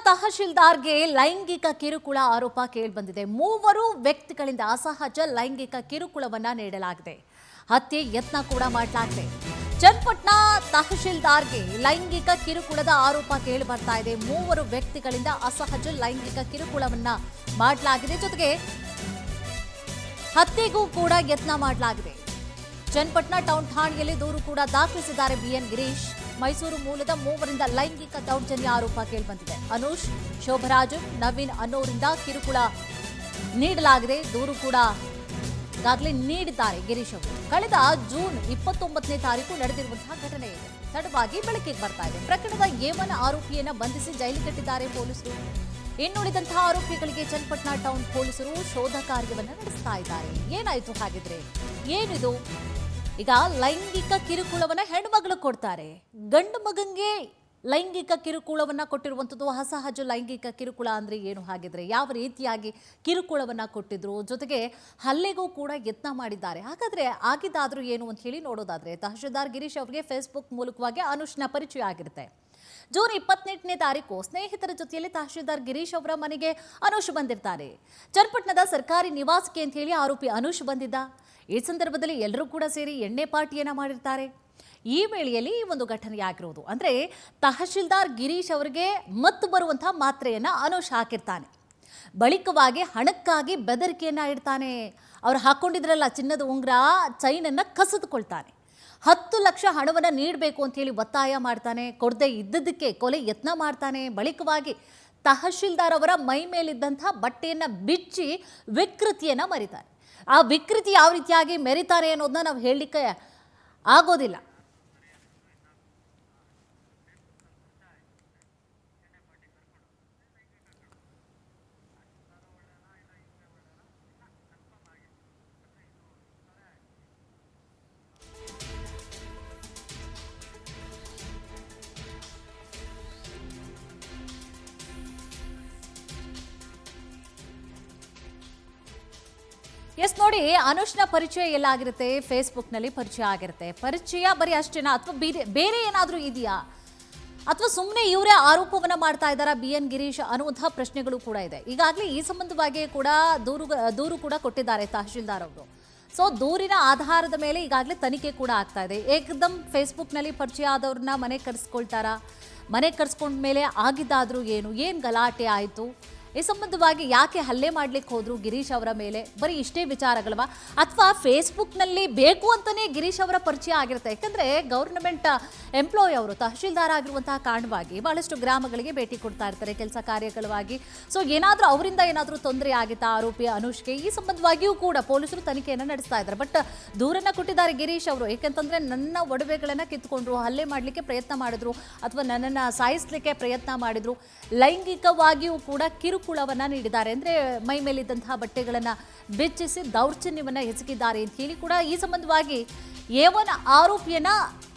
ತಹಶೀಲ್ದಾರ್ಗೆ ಲೈಂಗಿಕ ಕಿರುಕುಳ ಆರೋಪ ಕೇಳಿಬಂದಿದೆ. ಮೂವರು ವ್ಯಕ್ತಿಗಳಿಂದ ಅಸಹಜ ಲೈಂಗಿಕ ಕಿರುಕುಳವನ್ನ ನೀಡಲಾಗಿದೆ. ಹತ್ಯೆ ಯತ್ನ ಕೂಡ ಮಾಡಲಾಗಿದೆ. ಚನ್ನಪಟ್ಟಣ ತಹಶೀಲ್ದಾರ್ಗೆ ಲೈಂಗಿಕ ಕಿರುಕುಳದ ಆರೋಪ ಕೇಳಿ ಬರ್ತಾ ಇದೆ. ಮೂವರು ವ್ಯಕ್ತಿಗಳಿಂದ ಅಸಹಜ ಲೈಂಗಿಕ ಕಿರುಕುಳವನ್ನ ಮಾಡಲಾಗಿದೆ. ಜೊತೆಗೆ ಹತ್ಯೆಗೂ ಕೂಡ ಯತ್ನ ಮಾಡಲಾಗಿದೆ. ಚನ್ನಪಟ್ಟಣ ಟೌನ್ ಠಾಣೆಯಲ್ಲಿ ದೂರು ಕೂಡ ದಾಖಲಿಸಿದ್ದಾರೆ ಬಿಎನ್ ಗಿರೀಶ್. ಮೈಸೂರು ಮೂಲದ ಮೂವರಿಂದ ಲೈಂಗಿಕ ದೌರ್ಜನ್ಯ ಆರೋಪ ಕೇಳಿಬಂದಿದೆ. ಅನುಷ್, ಶೋಭರಾಜು, ನವೀನ್ ಅನ್ನೋರಿಂದ ಕಿರುಕುಳ ನೀಡಲಾಗಿದೆ. ದೂರು ಕೂಡ ಈಗಾಗಲೇ ನೀಡಿದ್ದಾರೆ ಗಿರೀಶ್ ಅವರು. ಕಳೆದ ಜೂನ್ 29ನೇ ತಾರೀಕು ನಡೆದಿರುವಂತಹ ಘಟನೆ ಇದೆ. ತಡವಾಗಿ ಬೆಳಕಿಗೆ ಬರ್ತಾ ಇದೆ. ಪ್ರಕರಣದ ಏವನ ಆರೋಪಿಯನ್ನ ಬಂಧಿಸಿ ಜೈಲು ಕಟ್ಟಿದ್ದಾರೆ ಪೊಲೀಸರು. ಇನ್ನುಳಿದಂತಹ ಆರೋಪಿಗಳಿಗೆ ಚನ್ನಪಟ್ಟಣ ಟೌನ್ ಪೊಲೀಸರು ಶೋಧ ಕಾರ್ಯವನ್ನು ನಡೆಸ್ತಾ ಇದ್ದಾರೆ. ಏನಾಯ್ತು ಹಾಗಿದ್ರೆ? ಏನಿದು? ಈಗ ಲೈಂಗಿಕ ಕಿರುಕುಳವನ್ನ ಹೆಣ್ಮಗಳು ಕೊಡ್ತಾರೆ. ಗಂಡು ಮಗಂಗೆ ಲೈಂಗಿಕ ಕಿರುಕುಳವನ್ನ ಕೊಟ್ಟಿರುವಂಥದ್ದು ಅಸಹಜ ಲೈಂಗಿಕ ಕಿರುಕುಳ ಅಂದ್ರೆ ಏನು ಹಾಗಿದ್ರೆ? ಯಾವ ರೀತಿಯಾಗಿ ಕಿರುಕುಳವನ್ನ ಕೊಟ್ಟಿದ್ರು? ಜೊತೆಗೆ ಹಲ್ಲೆಗೂ ಕೂಡ ಯತ್ನ ಮಾಡಿದ್ದಾರೆ. ಹಾಗಾದ್ರೆ ಆಗಿದ್ದಾದ್ರೂ ಏನು ಅಂತ ಹೇಳಿ ನೋಡೋದಾದ್ರೆ, ತಹಶೀಲ್ದಾರ್ ಗಿರೀಶ್ ಅವರಿಗೆ ಫೇಸ್ಬುಕ್ ಮೂಲಕವಾಗಿ ಅನುಷ್ನ ಪರಿಚಯ ಆಗಿರುತ್ತೆ. ಜೂನ್ 28ನೇ ತಾರೀಕು ಸ್ನೇಹಿತರ ಜೊತೆಯಲ್ಲಿ ತಹಶೀಲ್ದಾರ್ ಗಿರೀಶ್ ಅವರ ಮನೆಗೆ ಅನುಷ್ ಬಂದಿರ್ತಾರೆ. ಚನ್ನಪಟ್ಟಣದ ಸರ್ಕಾರಿ ನಿವಾಸಕ್ಕೆ ಅಂತ ಹೇಳಿ ಆರೋಪಿ ಅನುಷ್ ಬಂದಿದ್ದ. ಈ ಸಂದರ್ಭದಲ್ಲಿ ಎಲ್ಲರೂ ಕೂಡ ಸೇರಿ ಎಣ್ಣೆ ಪಾರ್ಟಿಯನ್ನ ಮಾಡಿರ್ತಾರೆ. ಈ ವೇಳೆಯಲ್ಲಿ ಈ ಒಂದು ಘಟನೆ ಆಗಿರೋದು. ಅಂದ್ರೆ ತಹಶೀಲ್ದಾರ್ ಗಿರೀಶ್ ಅವರಿಗೆ ಮತ್ತು ಬರುವಂತಹ ಮಾತ್ರೆಯನ್ನ ಅನುಷ್ ಹಾಕಿರ್ತಾನೆ. ಬಳಿಕವಾಗಿ ಹಣಕ್ಕಾಗಿ ಬೆದರಿಕೆಯನ್ನ ಇಡ್ತಾನೆ. ಅವ್ರು ಹಾಕೊಂಡಿದ್ರಲ್ಲ ಚಿನ್ನದ ಉಂಗುರ, ಚೈನನ್ನ ಕಸಿದುಕೊಳ್ತಾನೆ. 10 ಲಕ್ಷ ಹಣವನ್ನು ನೀಡಬೇಕು ಅಂತ ಹೇಳಿ ಒತ್ತಾಯ ಮಾಡ್ತಾನೆ. ಕೊಡದೆ ಇದ್ದದಕ್ಕೆ ಕೊಲೆ ಯತ್ನ ಮಾಡ್ತಾನೆ. ಬಳಿಕವಾಗಿ ತಹಶೀಲ್ದಾರ್ ಅವರ ಮೈ ಮೇಲಿದ್ದಂತಹ ಬಟ್ಟೆಯನ್ನ ಬಿಚ್ಚಿ ವಿಕೃತಿಯನ್ನ ಮರಿತಾನೆ. ಆ ವಿಕೃತಿ ಯಾವ ರೀತಿಯಾಗಿ ಮೆರಿತಾರೆ ಅನ್ನೋದನ್ನ ನಾವು ಹೇಳಲಿಕ್ಕೆ ಆಗೋದಿಲ್ಲ. ಎಸ್ ನೋಡಿ, ಅನುಷ್ನ ಪರಿಚಯ ಎಲ್ಲಾಗಿರುತ್ತೆ? ಫೇಸ್ಬುಕ್ನಲ್ಲಿ ಪರಿಚಯ ಆಗಿರುತ್ತೆ. ಪರಿಚಯ ಬರೀ ಅಷ್ಟೇನಾ ಅಥವಾ ಬೇರೆ ಏನಾದರೂ ಇದೆಯಾ? ಅಥವಾ ಸುಮ್ಮನೆ ಇವರೇ ಆರೋಪವನ್ನ ಮಾಡ್ತಾ ಇದ್ದಾರಾ ಬಿಎನ್ ಗಿರೀಶ್ ಅನ್ನುವಂತಹ ಪ್ರಶ್ನೆಗಳು ಕೂಡ ಇದೆ. ಈಗಾಗಲೇ ಈ ಸಂಬಂಧವಾಗಿ ಕೂಡ ದೂರು ಕೂಡ ಕೊಟ್ಟಿದ್ದಾರೆ ತಹಶೀಲ್ದಾರ್ ಅವರು. ಸೊ ದೂರಿನ ಆಧಾರದ ಮೇಲೆ ಈಗಾಗಲೇ ತನಿಖೆ ಕೂಡ ಆಗ್ತಾ ಇದೆ. ಏಕದಮ್ ಫೇಸ್ಬುಕ್ನಲ್ಲಿ ಪರಿಚಯ ಆದವ್ರನ್ನ ಮನೆ ಕರೆಸ್ಕೊಳ್ತಾರಾ? ಮನೆ ಕರೆಸ್ಕೊಂಡ ಮೇಲೆ ಆಗಿದ್ದಾದ್ರೂ ಏನು ಗಲಾಟೆ ಆಯಿತು? ಈ ಸಂಬಂಧವಾಗಿ ಯಾಕೆ ಹಲ್ಲೆ ಮಾಡ್ಲಿಕ್ಕೆ ಹೋದ್ರು ಗಿರೀಶ್ ಅವರ ಮೇಲೆ? ಬರೀ ಇಷ್ಟೇ ವಿಚಾರಗಳವಾ? ಅಥವಾ ಫೇಸ್ಬುಕ್ನಲ್ಲಿ ಬೇಕು ಅಂತಾನೆ ಗಿರೀಶ್ ಅವರ ಪರಿಚಯ ಆಗಿರುತ್ತೆ? ಯಾಕಂದ್ರೆ ಗೌರ್ನಮೆಂಟ್ ಎಂಪ್ಲಾಯ್ ಅವರು, ತಹಶೀಲ್ದಾರ್ ಆಗಿರುವಂತಹ ಕಾರಣವಾಗಿ ಬಹಳಷ್ಟು ಗ್ರಾಮಗಳಿಗೆ ಭೇಟಿ ಕೊಡ್ತಾ ಇರ್ತಾರೆ ಕೆಲಸ ಕಾರ್ಯಗಳವಾಗಿ. ಸೊ ಅವರಿಂದ ಏನಾದರೂ ತೊಂದರೆ ಆಗಿತ್ತಾ ಆರೋಪಿ ಅನುಷ್ಗೆ? ಈ ಸಂಬಂಧವಾಗಿಯೂ ಕೂಡ ಪೊಲೀಸರು ತನಿಖೆಯನ್ನು ನಡೆಸ್ತಾ ಇದ್ದಾರೆ. ಬಟ್ ದೂರನ್ನ ಕೊಟ್ಟಿದ್ದಾರೆ ಗಿರೀಶ್ ಅವರು. ಏಕೆಂತಂದ್ರೆ ನನ್ನ ಒಡವೆಗಳನ್ನ ಕಿತ್ಕೊಂಡ್ರು, ಹಲ್ಲೆ ಮಾಡಲಿಕ್ಕೆ ಪ್ರಯತ್ನ ಮಾಡಿದ್ರು, ಅಥವಾ ನನ್ನನ್ನು ಸಾಯಿಸಲಿಕ್ಕೆ ಪ್ರಯತ್ನ ಮಾಡಿದ್ರು, ಲೈಂಗಿಕವಾಗಿಯೂ ಕೂಡ ಕಿರುಕುಳವನ್ನ ನೀಡಿದ್ದಾರೆ. ಅಂದ್ರೆ ಮೈ ಮೇಲಿದ್ದಂತಹ ಬಟ್ಟೆಗಳನ್ನ ಬೆಚ್ಚಿಸಿ ದೌರ್ಜನ್ಯವನ್ನ ಎಸಗಿದ್ದಾರೆ ಅಂತ ಹೇಳಿ ಕೂಡ ಈ ಸಂಬಂಧವಾಗಿ ಏವನ ಆರೋಪಿಯನ್ನ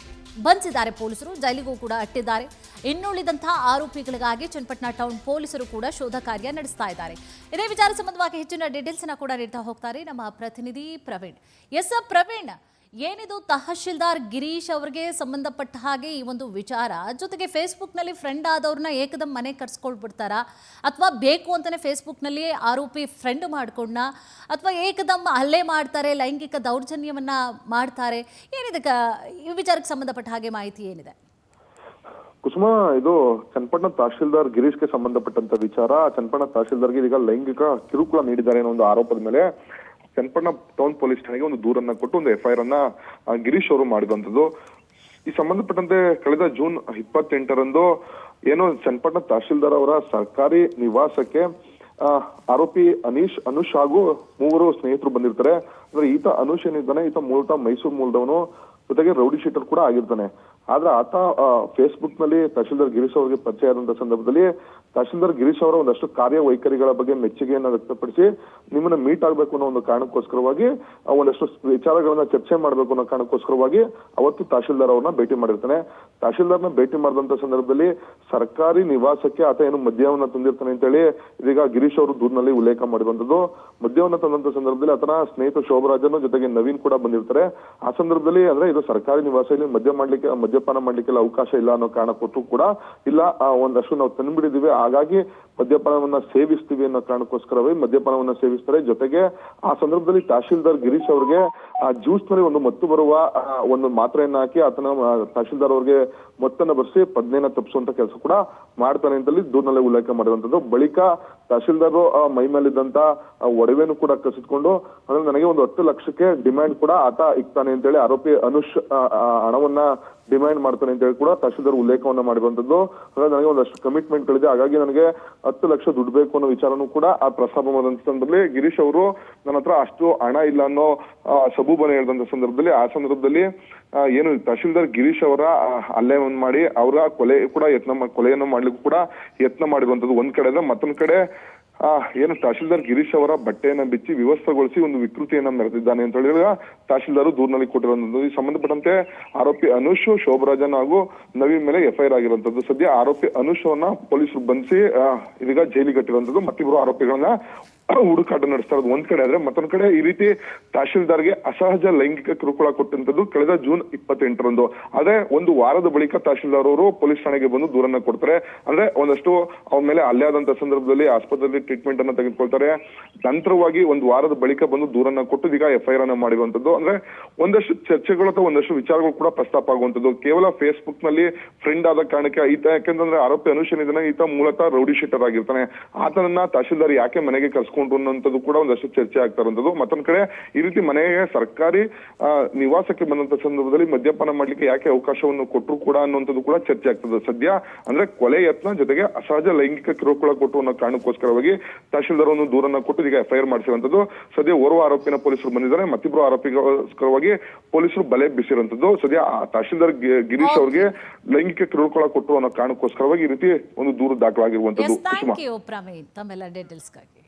ಬಂಧಿಸಿದ್ದಾರೆ ಪೊಲೀಸರು. ಜೈಲಿಗೂ ಕೂಡ ಅಟ್ಟಿದ್ದಾರೆ. ಇನ್ನುಳಿದಂತಹ ಆರೋಪಿಗಳಿಗಾಗಿ ಚನ್ನಪಟ್ಟಣ ಟೌನ್ ಪೊಲೀಸರು ಕೂಡ ಶೋಧ ಕಾರ್ಯ ನಡೆಸ್ತಾ ಇದ್ದಾರೆ. ಇದೇ ವಿಚಾರ ಸಂಬಂಧವಾಗಿ ಹೆಚ್ಚಿನ ಡೀಟೇಲ್ಸ್ ಅನ್ನ ಕೂಡ ನೀಡ್ತಾ ಹೋಗ್ತಾರೆ ನಮ್ಮ ಪ್ರತಿನಿಧಿ ಪ್ರವೀಣ್. ಎಸ್ ಪ್ರವೀಣ್, ಏನಿದು ತಹಶೀಲ್ದಾರ್ ಗಿರೀಶ್ ಅವರಿಗೆ ಸಂಬಂಧಪಟ್ಟ ಹಾಗೆ ಈ ಒಂದು ವಿಚಾರ? ಜೊತೆಗೆ ಫೇಸ್ಬುಕ್ನಲ್ಲಿ ಫ್ರೆಂಡ್ ಆದವ್ರನ್ನ ಏಕದಮ್ ಮನೆ ಕರ್ಸ್ಕೊಳ್ಬಿಡ್ತಾರಾ? ಅಥವಾ ಬೇಕು ಅಂತಾನೆ ಫೇಸ್ಬುಕ್ನಲ್ಲಿ ಆರೋಪಿ ಫ್ರೆಂಡ್ ಮಾಡ್ಕೊಂಡ? ಅಥವಾ ಏಕದಮ್ ಹಲ್ಲೆ ಮಾಡ್ತಾರೆ, ಲೈಂಗಿಕ ದೌರ್ಜನ್ಯವನ್ನ ಮಾಡ್ತಾರೆ? ಏನಿದೆ ಈ ವಿಚಾರಕ್ಕೆ ಸಂಬಂಧಪಟ್ಟ ಹಾಗೆ ಮಾಹಿತಿ ಏನಿದೆ? ಕುಸುಮ, ಇದು ಚನ್ನಪಟ್ಟಣ ತಹಶೀಲ್ದಾರ್ ಗಿರೀಶ್ಗೆ ಸಂಬಂಧಪಟ್ಟಂತ ವಿಚಾರ. ಚನ್ನಪಟ್ಟಣ ತಹಶೀಲ್ದಾರ್ಗೆ ಈಗ ಲೈಂಗಿಕ ಕಿರುಕುಳ ನೀಡಿದ್ದಾರೆ ಅನ್ನೋ ಒಂದು ಆರೋಪದ ಮೇಲೆ ಚನ್ನಪಟ್ಟಣ ಟೌನ್ ಪೊಲೀಸ್ ಠಾಣೆಗೆ ಒಂದು ದೂರನ್ನ ಕೊಟ್ಟು ಒಂದು FIR ಅನ್ನ ಗಿರೀಶ್ ಅವರು ಮಾಡಿದಂಥದ್ದು. ಈ ಸಂಬಂಧಪಟ್ಟಂತೆ ಕಳೆದ ಜೂನ್ 28ರಂದು ಏನು ಚನ್ನಪಟ್ಟಣ ತಹಶೀಲ್ದಾರ್ ಅವರ ಸರ್ಕಾರಿ ನಿವಾಸಕ್ಕೆ ಆರೋಪಿ ಅನುಷ್ ಹಾಗೂ ಮೂವರು ಸ್ನೇಹಿತರು ಬಂದಿರ್ತಾರೆ. ಅಂದ್ರೆ ಈತ ಅನುಷ್ ಏನಿದ್ದಾನೆ, ಈತ ಮೂಲತಃ ಮೈಸೂರು ಮೂಲದವನು, ಜೊತೆಗೆ ರೌಡಿ ಶೀಟರ್ ಕೂಡ ಆಗಿರ್ತಾನೆ. ಆದ್ರೆ ಆತ ಫೇಸ್ಬುಕ್ ನಲ್ಲಿ ತಹಶೀಲ್ದಾರ್ ಗಿರೀಶ್ ಅವರಿಗೆ ಪರಿಚಯ ಆದಂತಹ ಸಂದರ್ಭದಲ್ಲಿ ತಹಶೀಲ್ದಾರ್ ಗಿರೀಶ್ ಅವರ ಒಂದಷ್ಟು ಕಾರ್ಯವೈಖರಿಗಳ ಬಗ್ಗೆ ಮೆಚ್ಚುಗೆಯನ್ನು ವ್ಯಕ್ತಪಡಿಸಿ ನಿಮ್ಮನ್ನ ಮೀಟ್ ಆಗ್ಬೇಕು ಅನ್ನೋ ಒಂದು ಕಾರಣಕ್ಕೋಸ್ಕರವಾಗಿ ಒಂದಷ್ಟು ವಿಚಾರಗಳನ್ನ ಚರ್ಚೆ ಮಾಡ್ಬೇಕು ಅನ್ನೋ ಕಾರಣಕ್ಕೋಸ್ಕರವಾಗಿ ಅವತ್ತು ತಹಶೀಲ್ದಾರ್ ಅವ್ರನ್ನ ಭೇಟಿ ಮಾಡಿರ್ತಾನೆ. ತಹಶೀಲ್ದಾರ್ನ ಭೇಟಿ ಮಾಡಿದಂತ ಸಂದರ್ಭದಲ್ಲಿ ಸರ್ಕಾರಿ ನಿವಾಸಕ್ಕೆ ಆತ ಏನು ಮದ್ಯವನ್ನ ತಂದಿರ್ತಾನೆ ಅಂತೇಳಿ ಇದೀಗ ಗಿರೀಶ್ ಅವರು ದೂರಿನಲ್ಲಿ ಉಲ್ಲೇಖ ಮಾಡಿರುವಂತದ್ದು. ಮದ್ಯವನ್ನ ತಂದಂತ ಸಂದರ್ಭದಲ್ಲಿ ಆತನ ಸ್ನೇಹಿತ ಶೋಭರಾಜನ್ ಜೊತೆಗೆ ನವೀನ್ ಕೂಡ ಬಂದಿರ್ತಾರೆ. ಆ ಸಂದರ್ಭದಲ್ಲಿ ಅಂದ್ರೆ ಇದು ಸರ್ಕಾರಿ ನಿವಾಸ, ಇಲ್ಲಿ ಮದ್ಯ ಮದ್ಯಪಾನ ಮಾಡ್ಲಿಕ್ಕೆಲ್ಲ ಅವಕಾಶ ಇಲ್ಲ ಅನ್ನೋ ಕಾರಣ ಕೊಟ್ಟರು ಕೂಡ ಇಲ್ಲ ಒಂದಷ್ಟು ನಾವು ತಂದ್ಬಿಟ್ಟಿದೀವಿ, ಹಾಗಾಗಿ ಮದ್ಯಪಾನವನ್ನ ಸೇವಿಸ್ತೀವಿ ಅನ್ನೋ ಕಾರಣಕ್ಕೋಸ್ಕರವೇ ಮದ್ಯಪಾನವನ್ನ ಸೇವಿಸ್ತಾರೆ. ಜೊತೆಗೆ ಆ ಸಂದರ್ಭದಲ್ಲಿ ತಹಶೀಲ್ದಾರ್ ಗಿರೀಶ್ ಅವ್ರಿಗೆ ಆ ಜ್ಯೂಸ್ ನಲ್ಲಿ ಒಂದು ಮತ್ತು ಬರುವ ಒಂದು ಮಾತ್ರೆಯನ್ನ ಹಾಕಿ ಆತನ ತಹಶೀಲ್ದಾರ್ ಅವ್ರಿಗೆ ಮೊತ್ತನ್ನ ಬರ್ಸಿ ಪ್ರಜ್ಞೆನ ತಪ್ಪಿಸುವಂತ ಕೆಲಸ ಕೂಡ ಮಾಡ್ತಾನೆ ಅಂತಲ್ಲಿ ದೂರಿನಲ್ಲಿ ಉಲ್ಲೇಖ ಮಾಡಿರುವಂತದ್ದು. ಬಳಿಕ ತಹಶೀಲ್ದಾರ್ ಮೈ ಮೇಲಿದ್ದಂತ ಒಡವೆನೂ ಕೂಡ ಕಸಿದ್ಕೊಂಡು ಅಂದ್ರೆ ನನಗೆ ಒಂದು 10 ಲಕ್ಷಕ್ಕೆ ಡಿಮ್ಯಾಂಡ್ ಕೂಡ ಆತ ಇಕ್ತಾನೆ ಅಂತೇಳಿ ಆರೋಪಿ ಅನುಷ್ ಹಣವನ್ನ ಡಿಮ್ಯಾಂಡ್ ಮಾಡ್ತಾನೆ ಅಂತ ಹೇಳಿ ಕೂಡ ತಹಶೀಲ್ದಾರ್ ಉಲ್ಲೇಖವನ್ನ ಮಾಡಿರುವಂತದ್ದು. ಹಾಗಾಗಿ ನನಗೆ ಒಂದಷ್ಟು ಕಮಿಟ್ಮೆಂಟ್ ಗಳಿದೆ, ಹಾಗಾಗಿ ನನಗೆ 10 ಲಕ್ಷ ದುಡ್ಡು ಬೇಕು ಅನ್ನೋ ವಿಚಾರನೂ ಕೂಡ ಆ ಪ್ರಸ್ತಾಪ ಮಾಡಿದಂತ ಸಂದರ್ಭದಲ್ಲಿ ಗಿರೀಶ್ ಅವರು ನನ್ನ ಹತ್ರ ಅಷ್ಟು ಹಣ ಇಲ್ಲ ಅನ್ನೋ ಸಬೂಬನ ಹೇಳಿದಂತ ಸಂದರ್ಭದಲ್ಲಿ ಆ ಸಂದರ್ಭದಲ್ಲಿ ಏನು ತಹಶೀಲ್ದಾರ್ ಗಿರೀಶ್ ಅವರ ಹಲ್ಲೆಯನ್ನು ಮಾಡಿ ಅವರ ಕೊಲೆ ಕೂಡ ಕೊಲೆಯನ್ನು ಮಾಡ್ಲಿಕ್ಕೂ ಕೂಡ ಯತ್ನ ಮಾಡಿರುವಂತದ್ದು ಒಂದ್ ಕಡೆ ಇದೆ. ಮತ್ತೊಂದ್ ಕಡೆ ಏನು ತಹಶೀಲ್ದಾರ್ ಗಿರೀಶ್ ಅವರ ಬಟ್ಟೆಯನ್ನ ಬಿಚ್ಚಿ ವ್ಯವಸ್ಥೆಗೊಳಿಸಿ ಒಂದು ವಿಕೃತಿಯನ್ನ ಮೆರೆದಿದ್ದಾನೆ ಅಂತ ಹೇಳಿದ್ರೆ ತಹಶೀಲ್ದಾರ್ ದೂರಿನಲ್ಲಿ ಕೊಟ್ಟಿರುವಂತದ್ದು. ಈ ಸಂಬಂಧಪಟ್ಟಂತೆ ಆರೋಪಿ ಅನುಷ್, ಶೋಭರಾಜನ್ ಹಾಗೂ ನವೀನ್ ಮೇಲೆ ಎಫ್ಐಆರ್ ಆಗಿರುವಂತದ್ದು. ಸದ್ಯ ಆರೋಪಿ ಅನುಷ್ ಅವನ್ನ ಪೊಲೀಸರು ಬಂಧಿಸಿ ಇದೀಗ ಜೈಲಿಗೆ ಕಟ್ಟಿರುವಂತದ್ದು. ಮತ್ತಿಬ್ಬರು ಆರೋಪಿಗಳನ್ನ ಹುಡುಕಾಟ ನಡೆಸ್ತಾ ಇರೋದು ಒಂದ್ ಕಡೆ ಆದ್ರೆ, ಮತ್ತೊಂದ್ ಕಡೆ ಈ ರೀತಿ ತಹಶೀಲ್ದಾರ್ಗೆ ಅಸಹಜ ಲೈಂಗಿಕ ಕಿರುಕುಳ ಕೊಟ್ಟಂತದ್ದು ಕಳೆದ ಜೂನ್ 28ರಂದು. ಅದೇ ಒಂದು ವಾರದ ಬಳಿಕ ತಹಶೀಲ್ದಾರ್ ಅವರು ಪೊಲೀಸ್ ಠಾಣೆಗೆ ಬಂದು ದೂರನ್ನ ಕೊಡ್ತಾರೆ. ಅಂದ್ರೆ ಒಂದಷ್ಟು ಅವ್ರ ಮೇಲೆ ಹಲ್ಲೆ ಆದಂತ ಸಂದರ್ಭದಲ್ಲಿ ಆಸ್ಪತ್ರೆಯಲ್ಲಿ ಟ್ರೀಟ್ಮೆಂಟ್ ಅನ್ನ ತೆಗೆದುಕೊಳ್ತಾರೆ. ನಂತರವಾಗಿ ಒಂದು ವಾರದ ಬಳಿಕ ಬಂದು ದೂರನ್ನ ಕೊಟ್ಟು ಈಗ ಎಫ್ಐಆರ್ ಅನ್ನ ಮಾಡಿರುವಂತದ್ದು. ಅಂದ್ರೆ ಒಂದಷ್ಟು ಚರ್ಚೆಗಳು ಅಥವಾ ಒಂದಷ್ಟು ವಿಚಾರಗಳು ಕೂಡ ಪ್ರಸ್ತಾಪ ಆಗುವಂತದ್ದು. ಕೇವಲ ಫೇಸ್ಬುಕ್ ನಲ್ಲಿ ಫ್ರೆಂಡ್ ಆದ ಕಾರಣಕ್ಕೆ ಈತ, ಯಾಕೆಂದ್ರೆ ಆರೋಪಿ ಅನುಷ್ ಏನಿದ್ದಾನೆ ಈತ ಮೂಲತಃ ರೌಡಿ ಶೀಟರ್ ಆಗಿರ್ತಾನೆ, ಆತನನ್ನ ತಹಶೀಲ್ದಾರ್ ಯಾಕೆ ಮನೆಗೆ ಕರ್ಸ್ಕೊಂಡು ಅನ್ನೋಂಥದ್ದು ಕೂಡ ಒಂದಷ್ಟು ಚರ್ಚೆ ಆಗ್ತಾ ಇರುವಂತದ್ದು. ಮತ್ತೊಂದ್ ಕಡೆ ಈ ರೀತಿ ಮನೆಗೆ ಸರ್ಕಾರಿ ನಿವಾಸಕ್ಕೆ ಬಂದಂತ ಸಂದರ್ಭದಲ್ಲಿ ಮದ್ಯಪಾನ ಮಾಡ್ಲಿಕ್ಕೆ ಯಾಕೆ ಅವಕಾಶವನ್ನು ಕೊಟ್ಟರು ಕೂಡ ಅನ್ನುವಂಥದ್ದು ಕೂಡ ಚರ್ಚೆ ಆಗ್ತದೆ. ಸದ್ಯ ಅಂದ್ರೆ ಕೊಲೆ ಯತ್ನ ಜೊತೆಗೆ ಅಸಹಜ ಲೈಂಗಿಕ ಕಿರುಕುಳ ಕೊಟ್ಟು ಅನ್ನೋ ಕಾರಣಕ್ಕೋಸ್ಕರವಾಗಿ ತಹಶೀಲ್ದಾರ್ ಒಂದು ದೂರನ್ನ ಕೊಟ್ಟು ಈಗ ಎಫ್ಐಆರ್ ಮಾಡಿಸಿರುವಂತದ್ದು. ಸದ್ಯ ಓರ್ವ ಆರೋಪಿನ ಪೊಲೀಸರು ಬಂದಿದ್ದಾರೆ, ಮತ್ತಿಬ್ಬರು ಆರೋಪಿಗೋಸ್ಕರವಾಗಿ ಪೊಲೀಸರು ಬಲೆ ಬೀಸಿರುವಂತದ್ದು. ಸದ್ಯ ತಹಶೀಲ್ದಾರ್ ಗಿರೀಶ್ ಅವ್ರಿಗೆ ಲೈಂಗಿಕ ಕಿರುಕುಳ ಕೊಟ್ಟು ಅನ್ನೋ ಕಾರಣಕ್ಕೋಸ್ಕರವಾಗಿ ಈ ರೀತಿ ಒಂದು ದೂರು ದಾಖಲಾಗಿರುವಂತದ್ದು. ಥ್ಯಾಂಕ್ ಯು ಪ್ರವೀಣ್ ತಮ್ಮೆಲ್ಲ ಡೀಟೇಲ್ಸ್ಗಾಗಿ.